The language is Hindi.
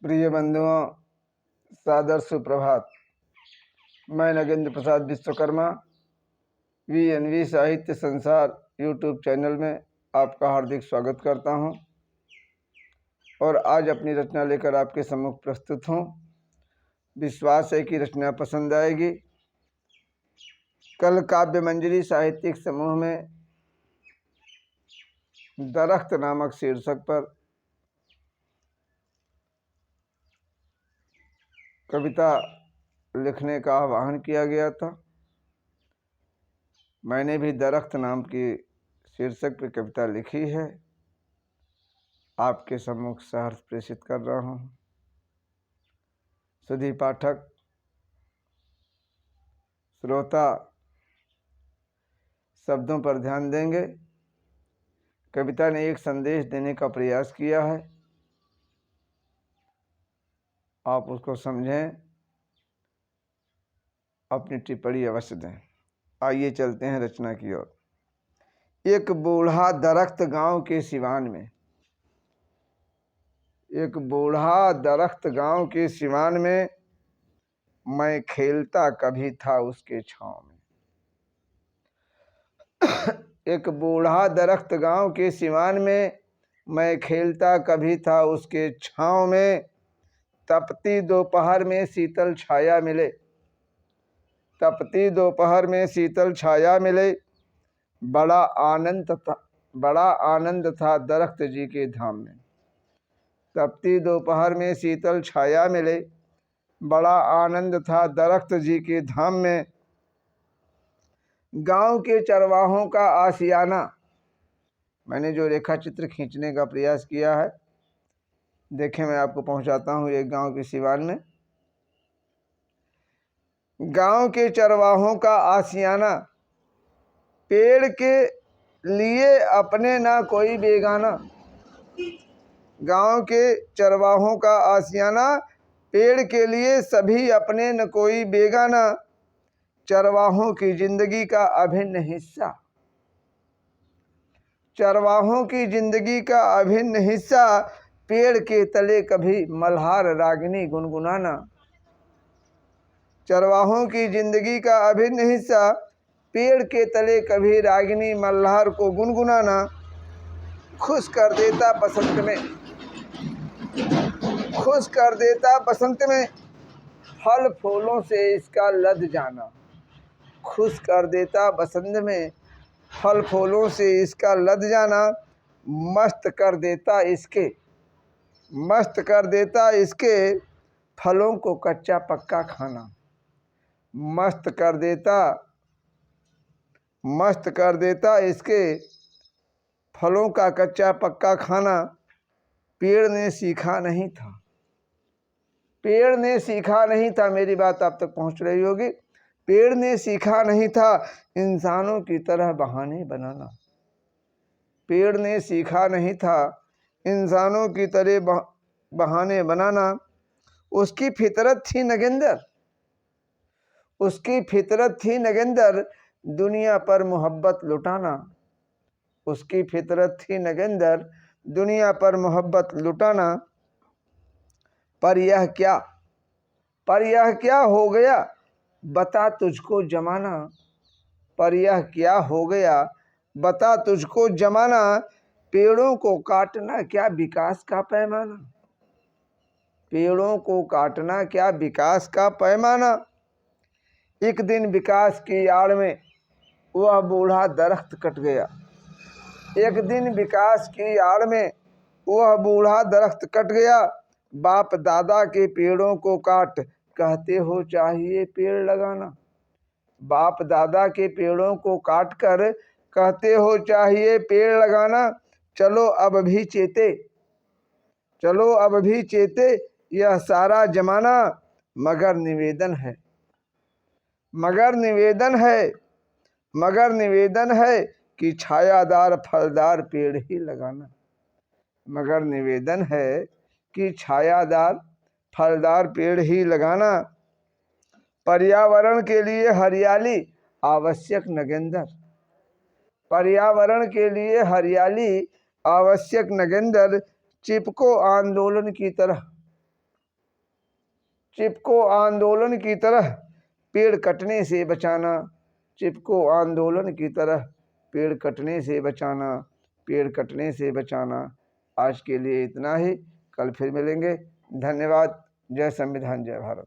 प्रिय बंधुओं, सादर सुप्रभात। मैं नगेंद्र प्रसाद विश्वकर्मा वीएनवी साहित्य संसार यूट्यूब चैनल में आपका हार्दिक स्वागत करता हूं और आज अपनी रचना लेकर आपके सम्मुख प्रस्तुत हूं। विश्वास है कि रचना पसंद आएगी। कल काव्य मंजरी साहित्यिक समूह में दरख्त नामक शीर्षक पर कविता लिखने का आह्वान किया गया था। मैंने भी दरख्त नाम की शीर्षक पर कविता लिखी है, आपके सम्मुख सहर्ष प्रेषित कर रहा हूँ। सुधी पाठक, श्रोता शब्दों पर ध्यान देंगे। कविता ने एक संदेश देने का प्रयास किया है, आप उसको समझें, अपनी टिप्पणी अवश्य दें। आइए चलते हैं रचना की ओर। एक बूढ़ा दरख्त गांव के सिवान में, एक बूढ़ा दरख्त गांव के सिवान में, मैं खेलता कभी था उसके छांव में। एक बूढ़ा दरख्त गांव के सिवान में, मैं खेलता कभी था उसके छांव में। तपती दोपहर में शीतल छाया मिले, तपती दोपहर में शीतल छाया मिले। बड़ा आनंद था दरख्त जी के धाम में। तपती दोपहर में शीतल छाया मिले, बड़ा आनंद था दरख्त जी के धाम में। गांव के चरवाहों का आशियाना, मैंने जो रेखा चित्र खींचने का प्रयास किया है, देखें मैं आपको पहुंचाता हूं एक गांव के सिवान में। गांव के चरवाहों का आशियाना, पेड़ के लिए अपने ना कोई बेगाना। गांव के चरवाहों का आशियाना, पेड़ के लिए सभी अपने न कोई बेगाना। चरवाहों की जिंदगी का अभिन्न हिस्सा, चरवाहों की जिंदगी का अभिन्न हिस्सा। पेड़ के तले कभी मल्हार रागिनी गुनगुनाना। चरवाहों की जिंदगी का अभिन्न हिस्सा, पेड़ के तले कभी रागिनी मल्हार को गुनगुनाना। खुश कर देता बसंत में, खुश कर देता बसंत में, फल फूलों से इसका लद जाना। खुश कर देता बसंत में, फल फूलों से इसका लद जाना। मस्त कर देता इसके, मस्त कर देता इसके फलों को कच्चा पक्का खाना। मस्त कर देता, मस्त कर देता इसके फलों का कच्चा पक्का खाना। पेड़ ने सीखा नहीं था, पेड़ ने सीखा नहीं था, मेरी बात आप तक पहुंच रही होगी। पेड़ ने सीखा नहीं था इंसानों की तरह बहाने बनाना। पेड़ ने सीखा नहीं था इंसानों की तरह बहाने बनाना। उसकी फितरत थी नगेंदर, उसकी फितरत थी नगेंदर, दुनिया पर मोहब्बत लुटाना। उसकी फितरत थी नगेंदर, दुनिया पर मोहब्बत लुटाना। पर यह क्या, पर यह क्या हो गया बता तुझको जमाना। पर यह क्या हो गया बता तुझको जमाना। पेड़ों को काटना क्या विकास का पैमाना। पेड़ों को काटना क्या विकास का पैमाना। एक दिन विकास की आड़ में वह बूढ़ा दरख्त कट गया। एक दिन विकास की आड़ में वह बूढ़ा दरख्त कट गया। बाप दादा के पेड़ों को काट कहते हो चाहिए पेड़ लगाना। बाप दादा के पेड़ों को काट कर कहते हो चाहिए पेड़ लगाना। चलो अब भी चेते, चलो अब भी चेते यह सारा जमाना। मगर निवेदन है, मगर निवेदन है, मगर निवेदन है कि छायादार फलदार पेड़ ही लगाना। मगर निवेदन है कि छायादार फलदार पेड़ ही लगाना। पर्यावरण के लिए हरियाली आवश्यक नगेंदर, पर्यावरण के लिए हरियाली आवश्यक नगेंदर। चिपको आंदोलन की तरह, चिपको आंदोलन की तरह पेड़ कटने से बचाना, चिपको आंदोलन की तरह पेड़ कटने से बचाना, पेड़ कटने से बचाना। आज के लिए इतना ही, कल फिर मिलेंगे। धन्यवाद। जय संविधान, जय भारत।